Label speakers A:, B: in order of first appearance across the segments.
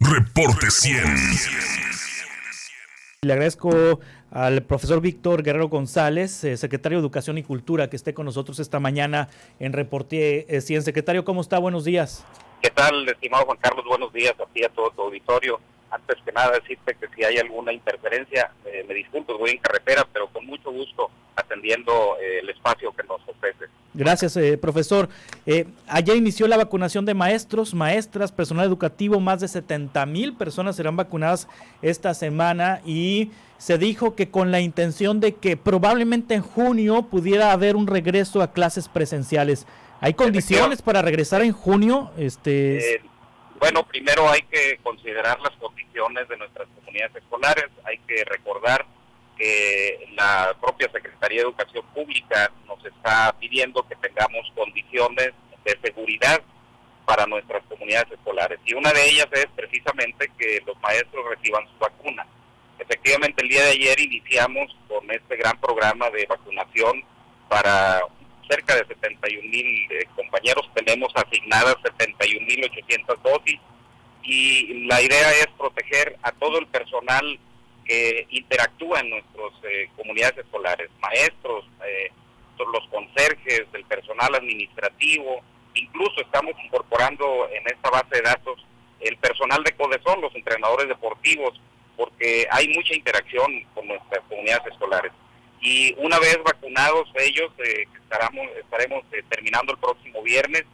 A: Reporte 100.
B: Le agradezco al profesor Víctor Guerrero González, secretario de Educación y Cultura, que esté con nosotros esta mañana en Reporte 100. Secretario, ¿cómo está? Buenos días.
C: ¿Qué tal, estimado Juan Carlos? Buenos días a ti y a todo tu auditorio. Antes que nada, decirte que si hay alguna interferencia, me disculpo, voy en carretera, pero con mucho gusto atendiendo el espacio que nos ofrece.
B: Gracias, profesor. Ayer inició la vacunación de maestros, maestras, personal educativo. Más de 70,000 personas serán vacunadas esta semana y se dijo que con la intención de que probablemente en junio pudiera haber un regreso a clases presenciales. ¿Hay condiciones para regresar en junio?
C: Bueno, primero hay que considerar las condiciones de nuestras comunidades escolares. Hay que recordar que la propia Secretaría de Educación Pública nos está pidiendo que tengamos condiciones de seguridad para nuestras comunidades escolares. Y una de ellas es precisamente que los maestros reciban su vacuna. Efectivamente, el día de ayer iniciamos con este gran programa de vacunación para cerca de 71,000 compañeros. Tenemos asignadas 71,800 dosis y la idea es proteger a todo el personal que interactúa en nuestras comunidades escolares, maestros, los conserjes, el personal administrativo. Incluso estamos incorporando en esta base de datos el personal de CODESON, los entrenadores deportivos, porque hay mucha interacción con nuestras comunidades escolares. Y una vez vacunados ellos, estaremos terminando el próximo viernes.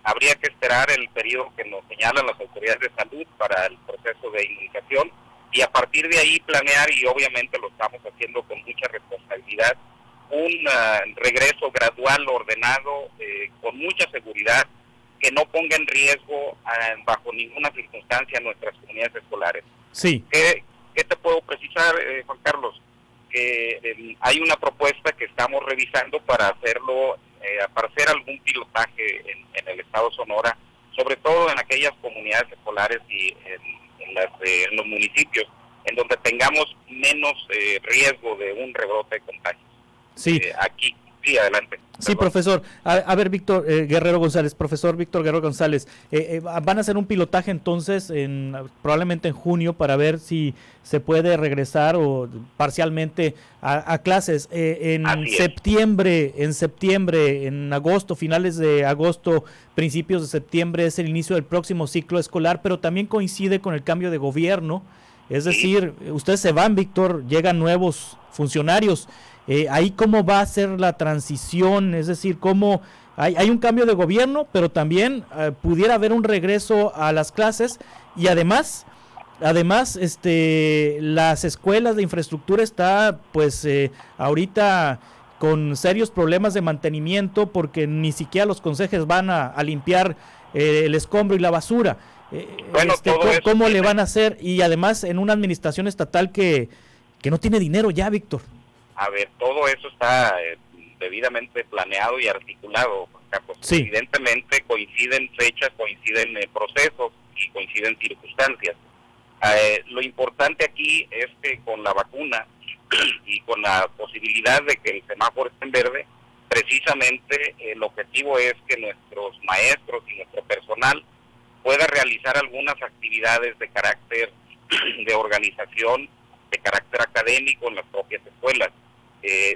C: Habría que esperar el periodo que nos señalan las autoridades de salud para el proceso de inmunización y a partir de ahí planear, y obviamente lo estamos haciendo con mucha responsabilidad, un regreso gradual, ordenado, con mucha seguridad, que no ponga en riesgo bajo ninguna circunstancia nuestras comunidades escolares.
B: Sí.
C: ¿Qué te puedo precisar, Juan Carlos? Que hay una propuesta que estamos revisando para hacerlo, para hacer algún pilotaje en el estado de Sonora, sobre todo en aquellas comunidades escolares y en los municipios, en donde tengamos menos riesgo de un rebrote de contagios.
B: Sí.
C: Aquí, sí, adelante.
B: Sí, profesor. A ver, Víctor Guerrero González, profesor Víctor Guerrero González, van a hacer un pilotaje entonces probablemente en junio para ver si se puede regresar o parcialmente a clases. En septiembre, en agosto, finales de agosto, principios de septiembre es el inicio del próximo ciclo escolar, pero también coincide con el cambio de gobierno. Es decir, ustedes se van, Víctor, llegan nuevos funcionarios. Ahí cómo va a ser la transición, es decir, cómo hay un cambio de gobierno, pero también pudiera haber un regreso a las clases y además las escuelas de infraestructura está pues ahorita con serios problemas de mantenimiento porque ni siquiera los conserjes van a limpiar el escombro y la basura.
C: Bueno,
B: ¿Cómo le van a hacer? Y además en una administración estatal que no tiene dinero ya, Víctor.
C: A ver, todo eso está debidamente planeado y articulado, Carlos.
B: Sí.
C: Evidentemente coinciden fechas, coinciden procesos y coinciden circunstancias. Lo importante aquí es que con la vacuna y con la posibilidad de que el semáforo esté en verde, precisamente el objetivo es que nuestros maestros y nuestro personal pueda realizar algunas actividades de carácter de organización, de carácter académico en las propias escuelas.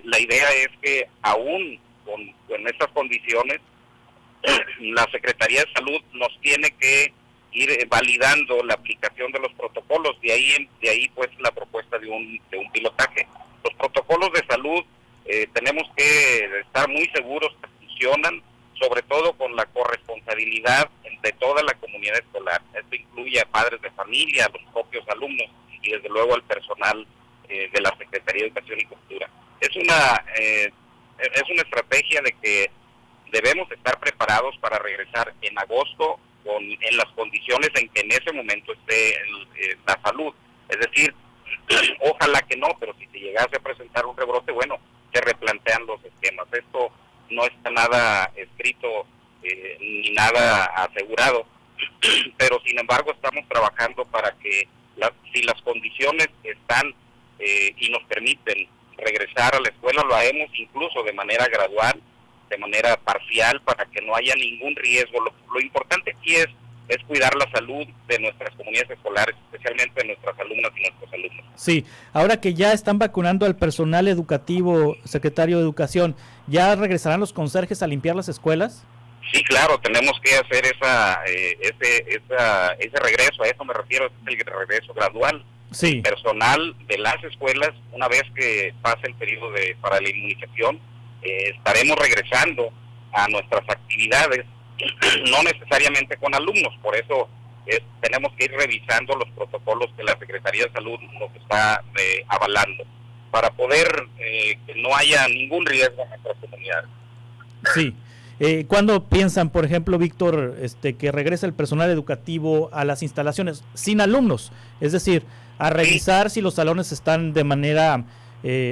C: La idea es que aún con estas condiciones, la Secretaría de Salud nos tiene que ir validando la aplicación de los protocolos, de ahí pues la propuesta de un pilotaje. Los protocolos de salud tenemos que estar muy seguros que funcionan, sobre todo con la corresponsabilidad de toda la comunidad escolar. Esto incluye a padres de familia, a los propios alumnos y desde luego al personal de la Secretaría de Educación y Cultura. Es una estrategia de que debemos estar preparados para regresar en agosto en las condiciones en que en ese momento esté la salud. Es decir, ojalá que no, pero si se llegase a presentar un rebrote, bueno, se replantean los esquemas. Esto no está nada escrito ni nada asegurado, pero sin embargo estamos trabajando para que si las condiciones están y nos permiten regresar a la escuela, lo haremos incluso de manera gradual, de manera parcial, para que no haya ningún riesgo. Lo importante aquí es es cuidar la salud de nuestras comunidades escolares, especialmente de nuestras alumnas y nuestros alumnos.
B: Sí, ahora que ya están vacunando al personal educativo, secretario de Educación, ¿ya regresarán los conserjes a limpiar las escuelas?
C: Sí, claro, tenemos que hacer ese regreso, a eso me refiero, es el regreso gradual.
B: Sí.
C: El personal de las escuelas, una vez que pase el periodo para la inmunización, estaremos regresando a nuestras actividades, no necesariamente con alumnos, por eso tenemos que ir revisando los protocolos que la Secretaría de Salud nos está avalando, para poder que no haya ningún riesgo en nuestras comunidades.
B: Sí. ¿Cuándo piensan, por ejemplo, Víctor, que regrese el personal educativo a las instalaciones sin alumnos? Es decir, a revisar si los salones están de manera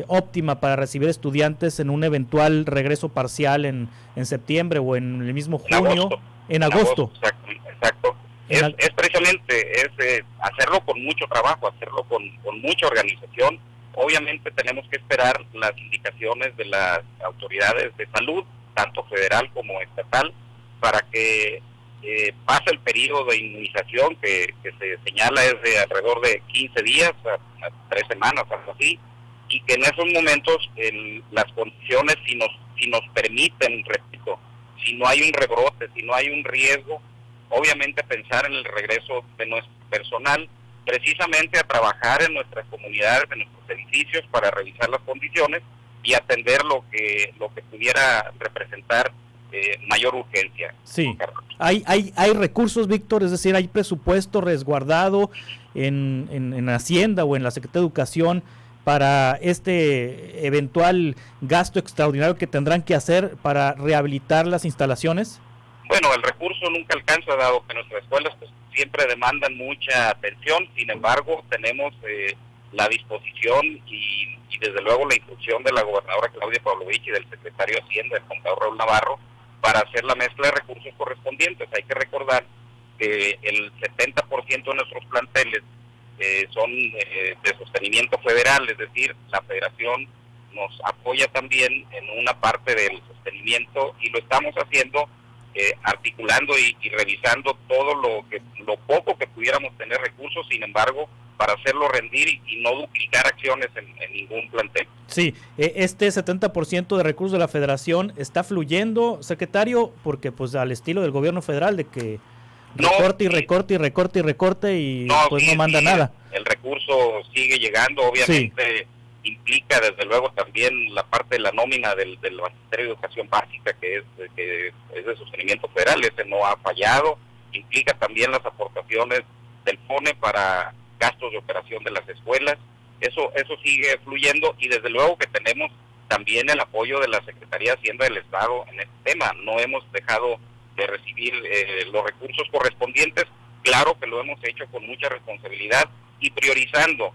B: óptima para recibir estudiantes en un eventual regreso parcial en septiembre o en el mismo junio, en agosto.
C: Exacto. Es precisamente hacerlo con mucho trabajo, hacerlo con mucha organización. Obviamente tenemos que esperar las indicaciones de las autoridades de salud, tanto federal como estatal, para que pase el periodo de inmunización que se señala es de alrededor de 15 días a 3 semanas, algo así, y que en esos momentos las condiciones, si nos permiten, repito, si no hay un rebrote, si no hay un riesgo, obviamente pensar en el regreso de nuestro personal, precisamente a trabajar en nuestras comunidades, en nuestros edificios, para revisar las condiciones y atender lo que pudiera representar mayor urgencia.
B: Sí. ¿Hay recursos, Víctor? Es decir, ¿hay presupuesto resguardado en Hacienda o en la Secretaría de Educación para este eventual gasto extraordinario que tendrán que hacer para rehabilitar las instalaciones?
C: Bueno, el recurso nunca alcanza, dado que nuestras escuelas pues siempre demandan mucha atención. Sin embargo, tenemos la disposición y desde luego la instrucción de la gobernadora Claudia Pavlovich y del secretario de Hacienda, el contador Raúl Navarro, para hacer la mezcla de recursos correspondientes. Hay que recordar que el 70% de nuestros planteles son de sostenimiento federal, es decir, la federación nos apoya también en una parte del sostenimiento y lo estamos haciendo articulando y revisando todo lo poco que pudiéramos tener recursos, sin embargo, para hacerlo rendir y no duplicar acciones en ningún plantel.
B: Sí, este 70% de recursos de la federación está fluyendo, secretario, porque pues al estilo del gobierno federal de que recorte y recorte y recorte y recorte y pues no manda nada.
C: El recurso sigue llegando, obviamente. Sí. Implica desde luego también la parte de la nómina del Ministerio de Educación Básica, que es de sostenimiento federal, ese no ha fallado. Implica también las aportaciones del FONE para gastos de operación de las escuelas. Eso sigue fluyendo y desde luego que tenemos también el apoyo de la Secretaría de Hacienda del Estado en este tema. No hemos dejado de recibir los recursos correspondientes. Claro que lo hemos hecho con mucha responsabilidad y priorizando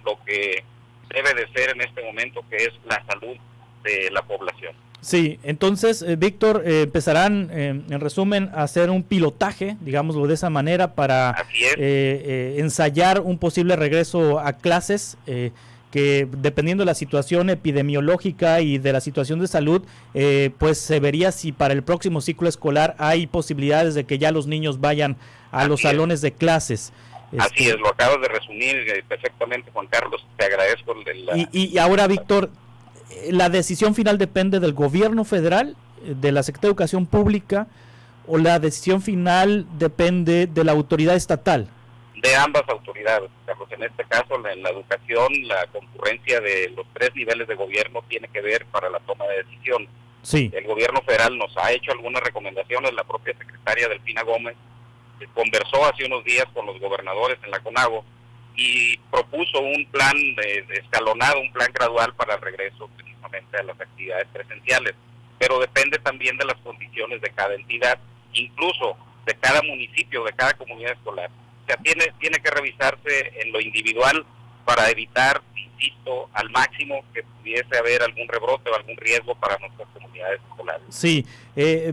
C: lo que debe de ser en este momento, que es la salud de la población.
B: Sí, entonces, Víctor, empezarán, en resumen, a hacer un pilotaje, digámoslo de esa manera, para ensayar un posible regreso a clases, que dependiendo de la situación epidemiológica y de la situación de salud, pues se vería si para el próximo ciclo escolar hay posibilidades de que ya los niños vayan a los salones de clases.
C: Así es, lo acabas de resumir perfectamente, Juan Carlos, te agradezco.
B: Y ahora, Víctor, ¿la decisión final depende del gobierno federal, de la Secretaría de Educación Pública, o la decisión final depende de la autoridad estatal?
C: De ambas autoridades, Carlos. En este caso, en la educación, la concurrencia de los 3 niveles de gobierno tiene que ver para la toma de decisión.
B: Sí.
C: El gobierno federal nos ha hecho algunas recomendaciones, la propia secretaria Delfina Gómez conversó hace unos días con los gobernadores en la CONAGO y propuso un plan escalonado, un plan gradual para el regreso precisamente a las actividades presenciales, pero depende también de las condiciones de cada entidad, incluso de cada municipio, de cada comunidad escolar. O sea, tiene que revisarse en lo individual para evitar, insisto, al máximo que pudiese haber algún rebrote o algún riesgo para nuestras comunidades escolares.
B: Sí,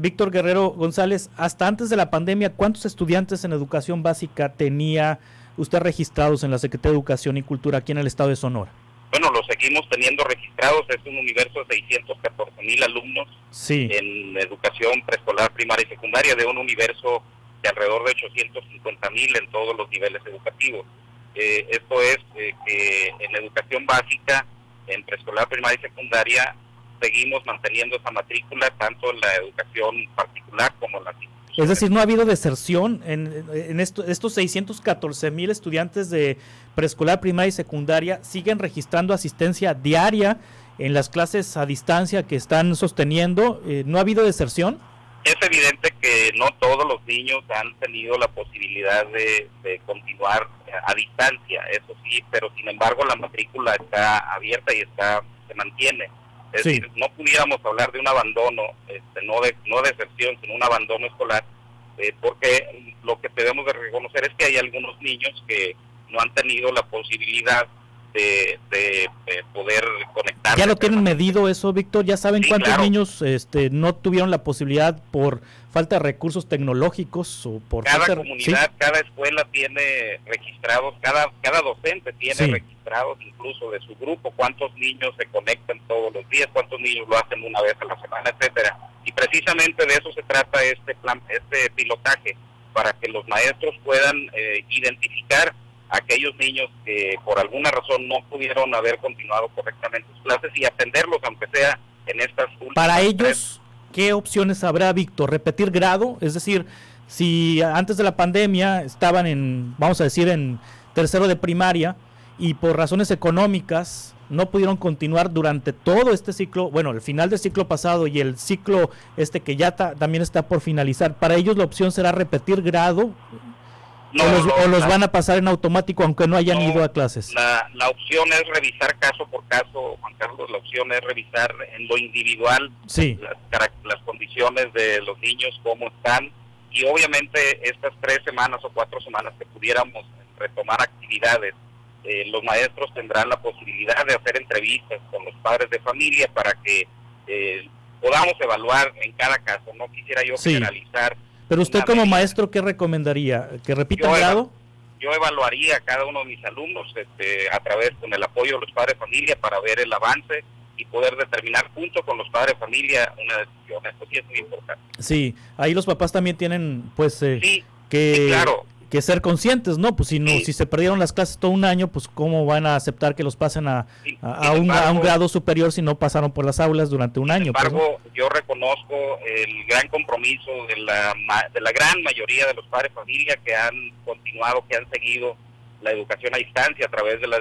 B: Víctor Guerrero González, hasta antes de la pandemia, ¿cuántos estudiantes en educación básica tenía usted registrados en la Secretaría de Educación y Cultura aquí en el estado de Sonora?
C: Bueno, los seguimos teniendo registrados, es un universo de 614,000 alumnos en educación preescolar, primaria y secundaria, de un universo de alrededor de 850,000 en todos los niveles educativos. Esto es que en la educación básica, en preescolar, primaria y secundaria, seguimos manteniendo esa matrícula tanto en la educación particular como en la instituciones.
B: Es decir, no ha habido deserción en estos 614,000 estudiantes de preescolar, primaria y secundaria. Siguen registrando asistencia diaria en las clases a distancia que están sosteniendo. ¿No ha habido deserción?
C: Es evidente que no todos los niños han tenido la posibilidad de continuar a distancia, eso sí, pero sin embargo la matrícula está abierta y se mantiene. Es decir, no pudiéramos hablar de un abandono, no deserción, sino un abandono escolar, porque lo que debemos de reconocer es que hay algunos niños que no han tenido la posibilidad de poder conectar.
B: ¿Ya lo tienen medido eso, Víctor? ¿Ya saben cuántos niños no tuvieron la posibilidad por falta de recursos tecnológicos o por
C: cada comunidad, cada escuela tiene registrados, cada docente tiene registrados incluso de su grupo cuántos niños se conectan todos los días, cuántos niños lo hacen una vez a la semana, etcétera. Y precisamente de eso se trata este pilotaje, para que los maestros puedan identificar aquellos niños que por alguna razón no pudieron haber continuado correctamente sus clases y atenderlos, aunque sea en estas últimas.
B: Para ellos, ¿qué opciones habrá, Víctor? ¿Repetir grado? Es decir, si antes de la pandemia estaban vamos a decir, en tercero de primaria y por razones económicas no pudieron continuar durante todo este ciclo, bueno, el final del ciclo pasado y el ciclo que ya también está por finalizar, ¿para ellos la opción será repetir grado? ¿O los van a pasar en automático aunque no hayan ido a clases?
C: La opción es revisar caso por caso, Juan Carlos. La opción es revisar en lo individual las condiciones de los niños, cómo están, y obviamente estas 3 semanas o 4 semanas que pudiéramos retomar actividades, los maestros tendrán la posibilidad de hacer entrevistas con los padres de familia para que podamos evaluar en cada caso. No quisiera yo generalizar.
B: Pero usted como maestro, ¿qué recomendaría? ¿Que repita el grado?
C: Yo evaluaría a cada uno de mis alumnos a través con el apoyo de los padres de familia para ver el avance y poder determinar junto con los padres de familia una decisión. Esto sí es muy importante.
B: Sí, ahí los papás también tienen
C: claro,
B: que ser conscientes, ¿no? Pues si se perdieron las clases todo un año, pues cómo van a aceptar que los pasen a un grado superior si no pasaron por las aulas durante un año.
C: Sin embargo, yo reconozco el gran compromiso de la gran mayoría de los padres de familia que han continuado, que han seguido la educación a distancia a través de las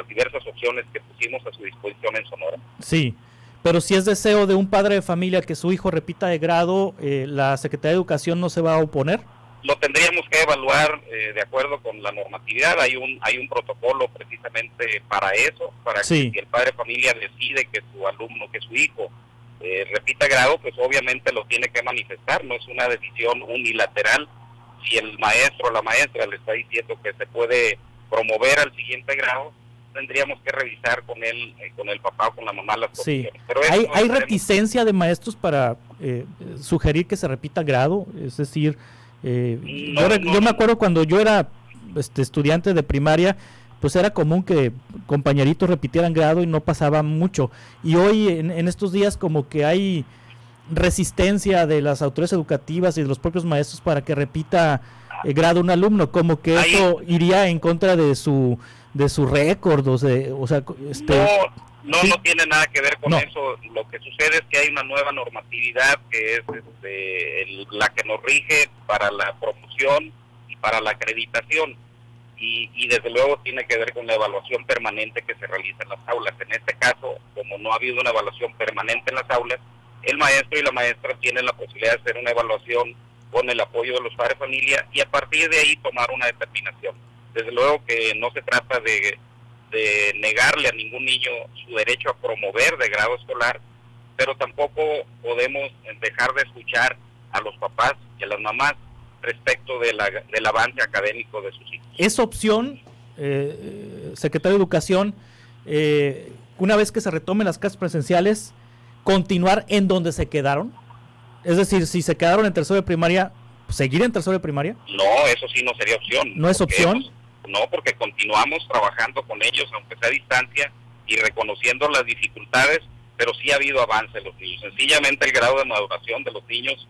C: diversas opciones que pusimos a su disposición en Sonora.
B: Sí, pero si es deseo de un padre de familia que su hijo repita de grado, ¿la Secretaría de Educación no se va a oponer?
C: Lo tendríamos que evaluar de acuerdo con la normatividad. Hay un protocolo precisamente para eso, para que si el padre de familia decide que su alumno, que su hijo repita grado, pues obviamente lo tiene que manifestar, no es una decisión unilateral. Si el maestro o la maestra le está diciendo que se puede promover al siguiente grado, tendríamos que revisar con él, con el papá o con la mamá las condiciones. Pero
B: ¿Hay reticencia de maestros para sugerir que se repita grado? Es decir, yo me acuerdo cuando yo era estudiante de primaria, pues era común que compañeritos repitieran grado y no pasaba mucho. Y hoy, en estos días, como que hay resistencia de las autoridades educativas y de los propios maestros para que repita grado un alumno, como que eso iría en contra de su récord, no
C: tiene nada que ver con eso. Lo que sucede es que hay una nueva normatividad que es la que nos rige para la promoción y para la acreditación, y desde luego tiene que ver con la evaluación permanente que se realiza en las aulas. En este caso, como no ha habido una evaluación permanente en las aulas, el maestro y la maestra tienen la posibilidad de hacer una evaluación con el apoyo de los padres de familia y a partir de ahí tomar una determinación. Desde luego que no se trata de negarle a ningún niño su derecho a promover de grado escolar, pero tampoco podemos dejar de escuchar a los papás y a las mamás respecto del avance académico de sus hijos.
B: ¿Es opción, secretario de Educación, una vez que se retomen las clases presenciales, continuar en donde se quedaron? Es decir, si se quedaron en tercero de primaria, ¿seguir en tercero de primaria?
C: No, eso sí no sería opción.
B: ¿No es opción?
C: No, porque continuamos trabajando con ellos, aunque sea a distancia, y reconociendo las dificultades, pero sí ha habido avance en los niños. Sencillamente el grado de maduración de los niños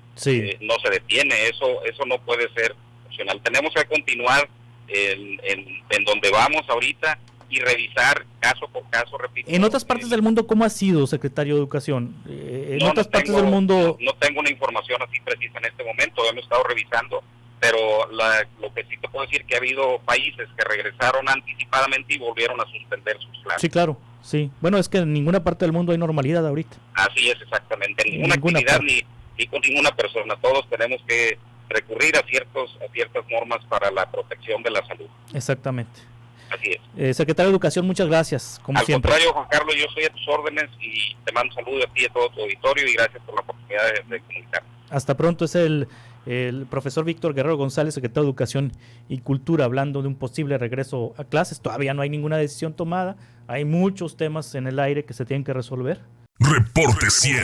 C: no se detiene, eso no puede ser opcional. Tenemos que continuar en donde vamos ahorita y revisar caso por caso, repito.
B: En otras partes del mundo, ¿cómo ha sido, secretario de Educación? En otras partes del mundo...
C: No tengo una información así precisa en este momento, hemos estado revisando, pero lo que sí te puedo decir que ha habido países que regresaron anticipadamente y volvieron a suspender sus clases.
B: Sí, claro, sí. Bueno, es que en ninguna parte del mundo hay normalidad ahorita.
C: Así es, exactamente. En ninguna actividad ni con ninguna persona. Todos tenemos que recurrir a ciertas normas para la protección de la salud.
B: Exactamente.
C: Así es.
B: Secretario de Educación, muchas gracias, como siempre.
C: Al contrario, Juan Carlos, yo estoy a tus órdenes y te mando un saludo a ti y a todo tu auditorio y gracias por la oportunidad de comunicar.
B: Hasta pronto. Es el profesor Víctor Guerrero González, secretario de Educación y Cultura, hablando de un posible regreso a clases. Todavía no hay ninguna decisión tomada, hay muchos temas en el aire que se tienen que resolver.
A: Reporte 100.